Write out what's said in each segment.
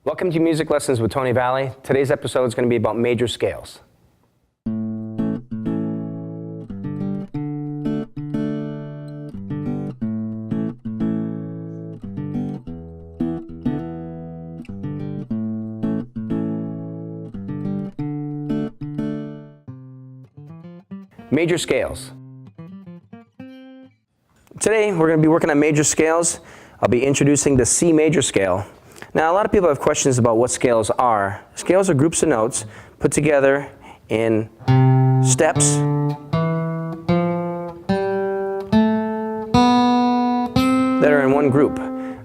Welcome to Music Lessons with Tony Valley. Today's episode is going to be about major scales. Major scales. Today we're going to be working on major scales. I'll be introducing the C major scale. Now, a lot of people have questions about what scales are. Scales are groups of notes put together in steps that are in one group.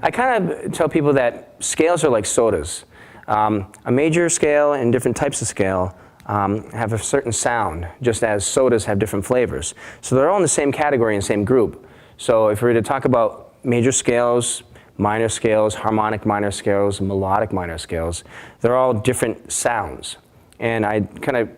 I kind of tell people that scales are like sodas. A major scale and different types of scale have a certain sound, just as sodas have different flavors. So they're all in the same category and same group. So if we were to talk about major scales, minor scales, harmonic minor scales, melodic minor scales, they're all different sounds. And I kind of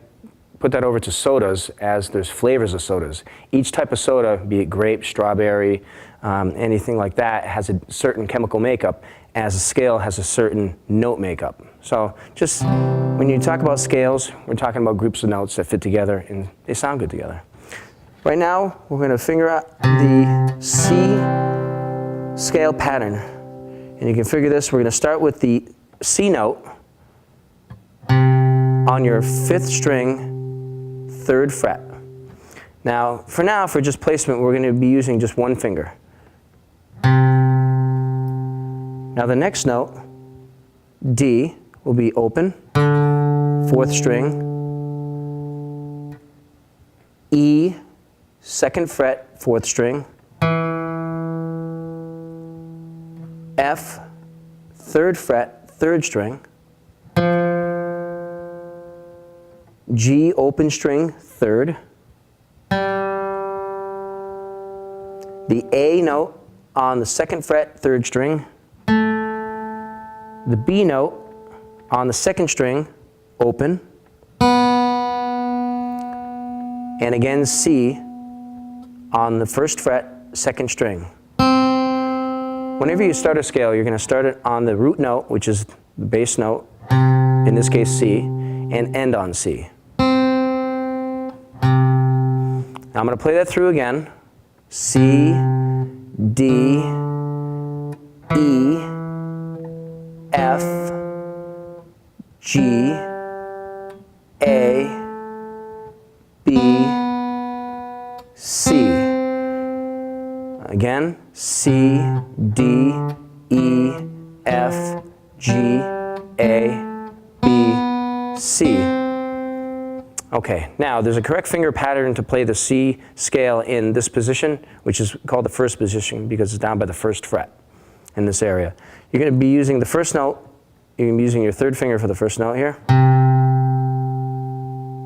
put that over to sodas as there's flavors of sodas. Each type of soda, be it grape, strawberry, anything like that, has a certain chemical makeup, as a scale has a certain note makeup. So just when you talk about scales, we're talking about groups of notes that fit together and they sound good together. Right now, we're going to figure out the C scale pattern. And you can figure this, we're going to start with the C note on your 5th string, 3rd fret. Now, for just placement, we're going to be using just one finger. Now the next note, D, will be open, 4th string, E, 2nd fret, 4th string, F, 3rd fret, 3rd string, G, open string, 3rd, the A note on the 2nd fret, 3rd string, the B note on the 2nd string, open, and again C on the 1st fret, 2nd string. Whenever you start a scale, you're going to start it on the root note, which is the bass note, in this case C, and end on C. Now I'm going to play that through again. C, D, E, F, G, A, B, C. Again, C, D, E, F, G, A, B, C. Okay, now there's a correct finger pattern to play the C scale in this position, which is called the 1st position because it's down by the 1st fret in this area. You're going to be using the 1st note, you're going to be using your 3rd finger for the 1st note here.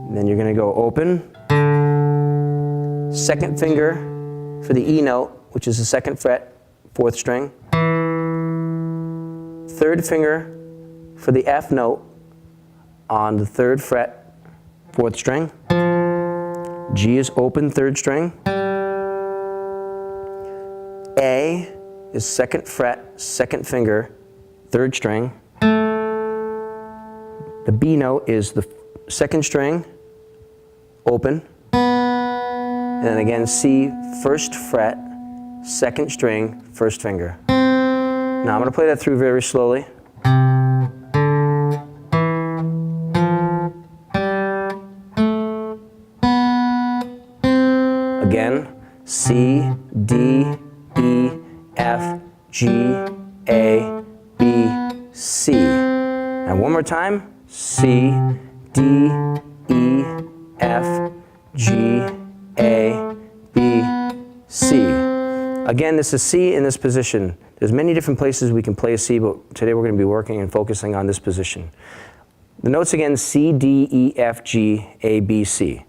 And then you're going to go open, 2nd finger for the E note, which is the 2nd fret, 4th string. 3rd finger for the F note on the 3rd fret, 4th string. G is open, 3rd string. A is 2nd fret, 2nd finger, 3rd string. The B note is the 2nd string, open. And then again, C, 1st fret, 2nd string, 1st finger. Now I'm going to play that through very slowly. Again, C, D, E, F, G, A, B, C. Now one more time. C, D, E, F, G, A, B, C. Again, this is C in this position. There's many different places we can play a C, but today we're going to be working and focusing on this position. The notes again, C, D, E, F, G, A, B, C.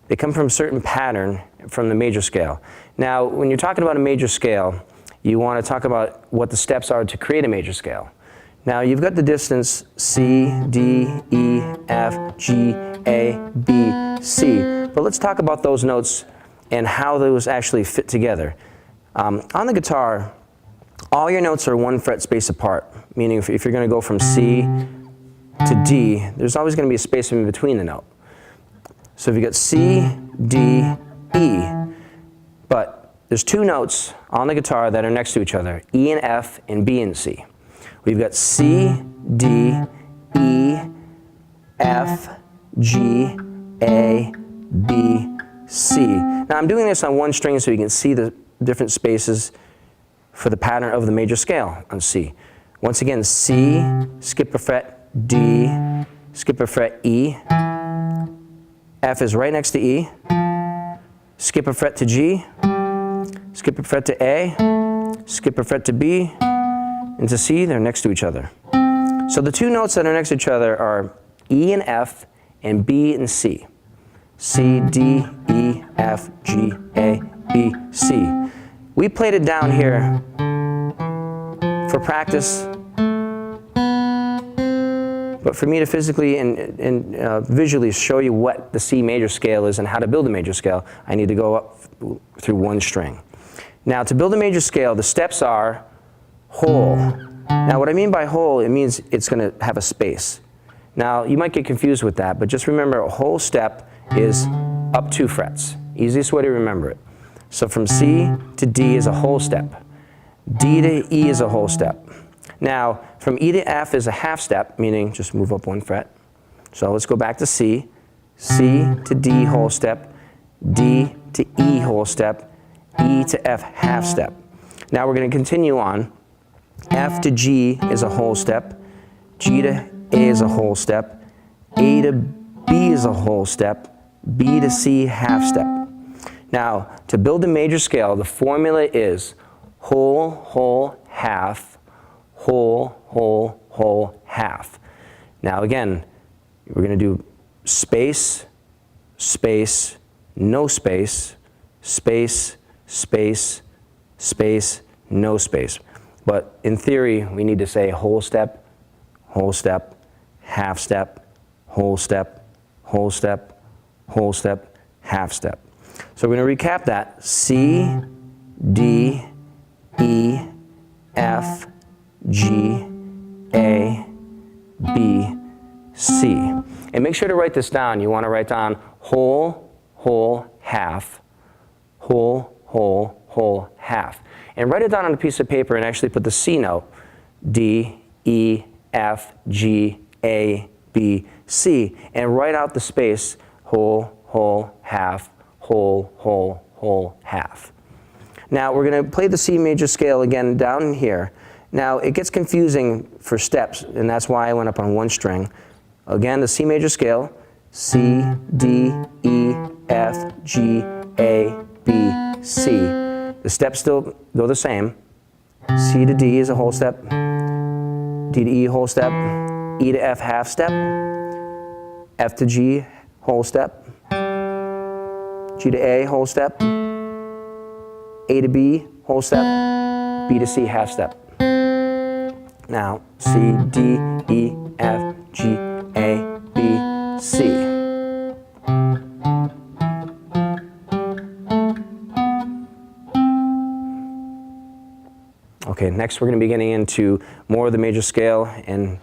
They come from a certain pattern from the major scale. Now, when you're talking about a major scale, you want to talk about what the steps are to create a major scale. Now, you've got the distance C, D, E, F, G, A, B, C. But let's talk about those notes and how those actually fit together. On the guitar, All your notes are 1 fret space apart, meaning if you're going to go from C to D, there's always going to be a space in between the note. So if you got C, D, E, but there's 2 notes on the guitar that are next to each other, E and F and B and C. We've got C, D, E, F, G, A, B, C. Now I'm doing this on 1 string so you can see the different spaces for the pattern of the major scale on C. Once again, C, skip a fret, D, skip a fret, E. F is right next to E. Skip a fret to G. Skip a fret to A. Skip a fret to B. And to C, they're next to each other. So the 2 notes that are next to each other are E and F and B and C. C, D, E, F, G, A, B, C. We played it down here for practice, but for me to physically and visually show you what the C major scale is and how to build a major scale, I need to go up through 1 string. Now to build a major scale, the steps are whole. Now what I mean by whole, it means it's going to have a space. Now you might get confused with that, but just remember a whole step is up 2 frets. Easiest way to remember it. So from C to D is a whole step. D to E is a whole step. Now from E to F is a half step, meaning just move up 1 fret. So let's go back to C. C to D whole step. D to E whole step. E to F half step. Now we're going to continue on. F to G is a whole step. G to A is a whole step. A to B is a whole step. B to C half step. Now, to build a major scale, the formula is whole, whole, half, whole, whole, whole, half. Now again, we're going to do space, space, no space, space, space, space, no space. But in theory, we need to say whole step, half step, whole step, whole step, whole step, half step. So we're going to recap that. C, D, E, F, G, A, B, C. And make sure to write this down. You want to write down whole, whole, half, whole, whole, whole, half. And write it down on a piece of paper and actually put the C note, D, E, F, G, A, B, C, and write out the space whole, whole, half, whole, whole, whole, half. Now we're going to play the C major scale again down here. Now it gets confusing for steps, and that's why I went up on 1 string. Again, the C major scale, C, D, E, F, G, A, B, C. The steps still go the same. C to D is a whole step. D to E whole step. E to F half step. F to G whole step. G to A whole step. A to B whole step. B to C half step. Now C, D, E, F, G, A, B, C. Okay, next we're going to be getting into more of the major scale and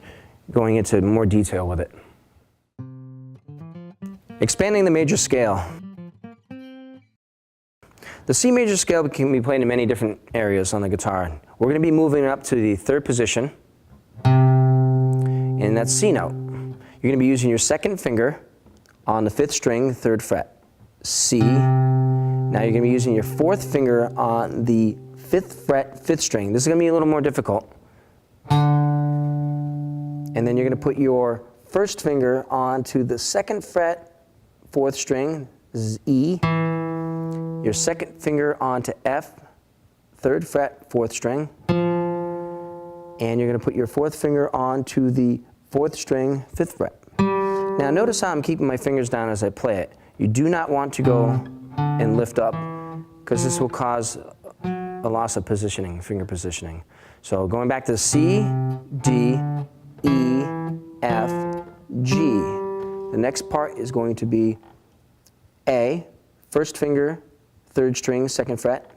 going into more detail with it. Expanding the major scale. The C major scale can be played in many different areas on the guitar. We're going to be moving up to the 3rd position, and that's C note. You're going to be using your 2nd finger on the 5th string, 3rd fret, C. Now you're going to be using your 4th finger on the 5th fret, 5th string. This is going to be a little more difficult. And then you're going to put your 1st finger onto the 2nd fret, 4th string, this is E. Your 2nd finger onto F, 3rd fret, 4th string. And you're going to put your 4th finger onto the 4th string, 5th fret. Now notice how I'm keeping my fingers down as I play it. You do not want to go and lift up, because this will cause a loss of positioning, finger positioning. So going back to C, D, E, F, G. The next part is going to be A, 1st finger, 3rd string, 2nd fret,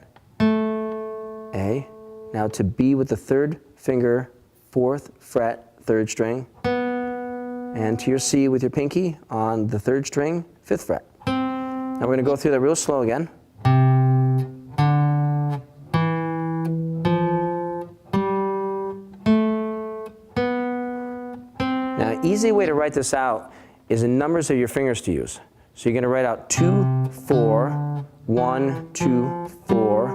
A. Now to B with the third finger, 4th fret, 3rd string. And to your C with your pinky on the 3rd string, 5th fret. Now we're going to go through that real slow again. Now, an easy way to write this out is the numbers of your fingers to use. So you're going to write out 2, 4, 1, 2, 4,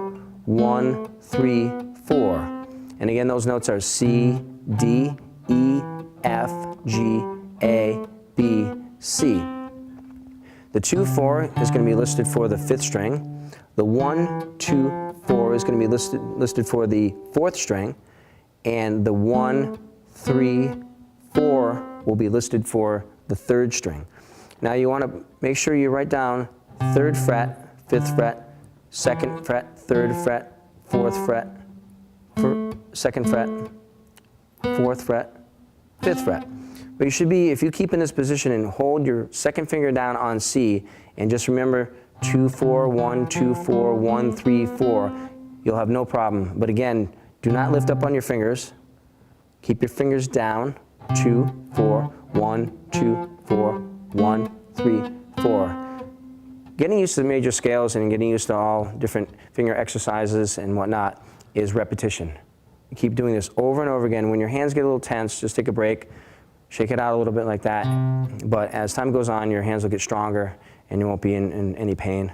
1, 3, 4. And again, those notes are C, D, E, F, G, A, B, C. The 2, 4 is going to be listed for the 5th string. The 1, 2, 4 is going to be listed for the 4th string. And the 1, 3, 4 will be listed for the 3rd string. Now you want to make sure you write down 3rd fret, 5th fret, 2nd fret, 3rd fret, 4th fret, 2nd fret, 4th fret, 5th fret. But you should be, if you keep in this position and hold your 2nd finger down on C, and just remember 2, 4, 1, 2, 4, 1, 3, 4, you'll have no problem. But again, do not lift up on your fingers. Keep your fingers down. 2, 4, 1, 2, 4, 1, 3, 4. Getting used to the major scales and getting used to all different finger exercises and whatnot is repetition. You keep doing this over and over again. When your hands get a little tense, just take a break, shake it out a little bit like that. But as time goes on, your hands will get stronger and you won't be in any pain.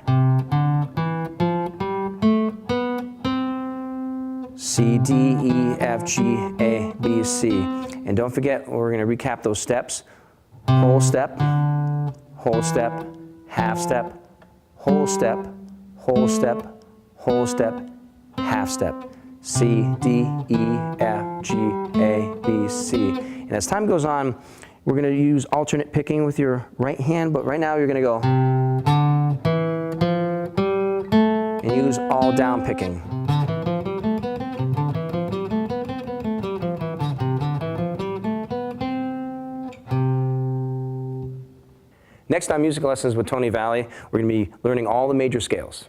C, D, E, F, G, A, B, C. And don't forget, we're going to recap those steps. Whole step, half step, whole step, whole step, whole step, half step. C, D, E, F, G, A, B, C. And as time goes on, we're going to use alternate picking with your right hand, but right now you're going to go and use all down picking. Next on Music Lessons with Tony Valley, we're going to be learning all the major scales.